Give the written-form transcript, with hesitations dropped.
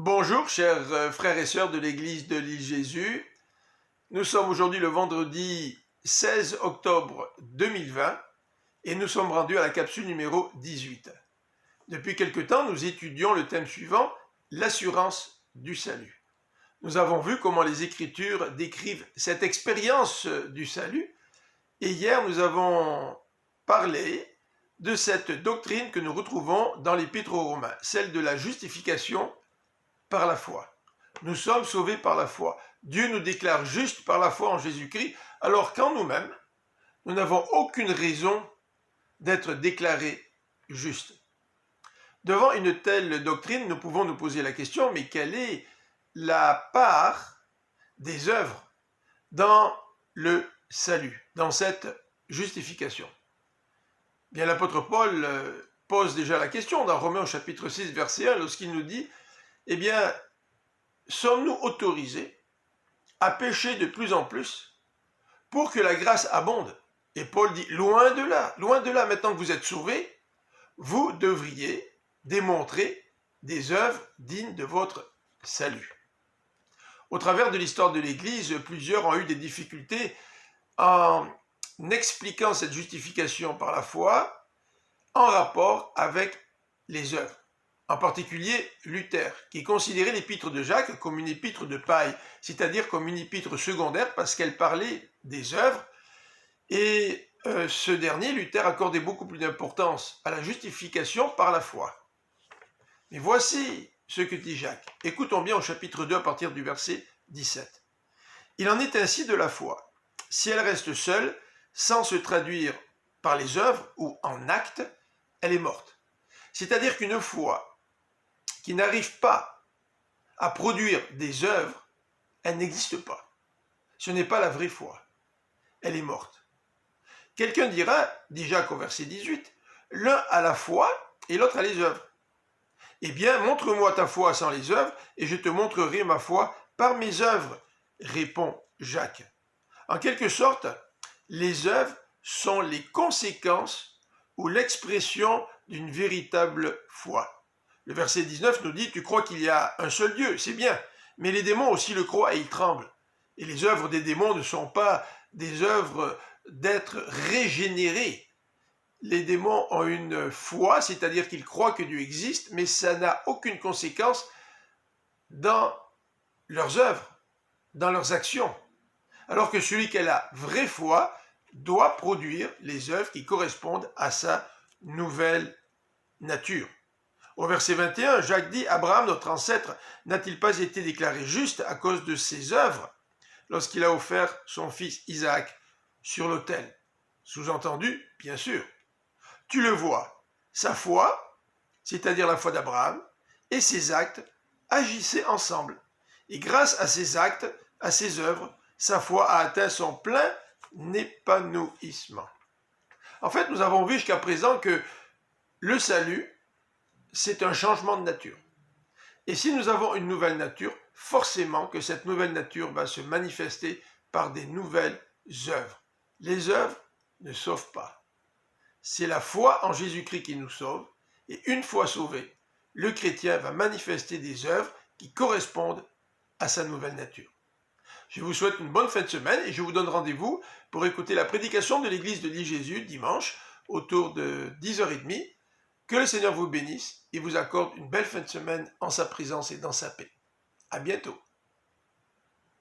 Bonjour chers frères et sœurs de l'église de l'île Jésus. Nous sommes aujourd'hui le vendredi 16 octobre 2020 et nous sommes rendus à la capsule numéro 18. Depuis quelque temps, nous étudions le thème suivant, l'assurance du salut. Nous avons vu comment les Écritures décrivent cette expérience du salut et hier nous avons parlé de cette doctrine que nous retrouvons dans l'Épître aux Romains, celle de la justification par la foi. Nous sommes sauvés par la foi. Dieu nous déclare justes par la foi en Jésus-Christ, alors qu'en nous-mêmes, nous n'avons aucune raison d'être déclarés justes. Devant une telle doctrine, nous pouvons nous poser la question, mais quelle est la part des œuvres dans le salut, dans cette justification? Bien, l'apôtre Paul pose déjà la question dans Romains chapitre 6, verset 1, lorsqu'il nous dit eh bien, sommes-nous autorisés à pécher de plus en plus pour que la grâce abonde? Et Paul dit, loin de là, maintenant que vous êtes sauvés, vous devriez démontrer des œuvres dignes de votre salut. Au travers de l'histoire de l'Église, plusieurs ont eu des difficultés en expliquant cette justification par la foi en rapport avec les œuvres. En particulier Luther, qui considérait l'épître de Jacques comme une épître de paille, c'est-à-dire comme une épître secondaire parce qu'elle parlait des œuvres. Et ce dernier, Luther, accordait beaucoup plus d'importance à la justification par la foi. Mais voici ce que dit Jacques. Écoutons bien au chapitre 2 à partir du verset 17. Il en est ainsi de la foi. Si elle reste seule, sans se traduire par les œuvres ou en actes, elle est morte. C'est-à-dire qu'une foi qui n'arrive pas à produire des œuvres, elle n'existe pas. Ce n'est pas la vraie foi. Elle est morte. Quelqu'un dira, dit Jacques au verset 18, l'un a la foi et l'autre a les œuvres. Eh bien, montre-moi ta foi sans les œuvres et je te montrerai ma foi par mes œuvres, répond Jacques. En quelque sorte, les œuvres sont les conséquences ou l'expression d'une véritable foi. Le verset 19 nous dit, tu crois qu'il y a un seul Dieu, c'est bien, mais les démons aussi le croient et ils tremblent. Et les œuvres des démons ne sont pas des œuvres d'être régénérés. Les démons ont une foi, c'est-à-dire qu'ils croient que Dieu existe, mais ça n'a aucune conséquence dans leurs œuvres, dans leurs actions. Alors que celui qui a la vraie foi doit produire les œuvres qui correspondent à sa nouvelle nature. Au verset 21, Jacques dit, Abraham, notre ancêtre, n'a-t-il pas été déclaré juste à cause de ses œuvres lorsqu'il a offert son fils Isaac sur l'autel? Sous-entendu, bien sûr. Tu le vois, sa foi, c'est-à-dire la foi d'Abraham, et ses actes agissaient ensemble. Et grâce à ses actes, à ses œuvres, sa foi a atteint son plein épanouissement. En fait, nous avons vu jusqu'à présent que le salut, c'est un changement de nature. Et si nous avons une nouvelle nature, forcément que cette nouvelle nature va se manifester par des nouvelles œuvres. Les œuvres ne sauvent pas. C'est la foi en Jésus-Christ qui nous sauve, et une fois sauvé, le chrétien va manifester des œuvres qui correspondent à sa nouvelle nature. Je vous souhaite une bonne fin de semaine et je vous donne rendez-vous pour écouter la prédication de l'église de l'île Jésus dimanche autour de 10h30. Que le Seigneur vous bénisse et vous accorde une belle fin de semaine en sa présence et dans sa paix. À bientôt.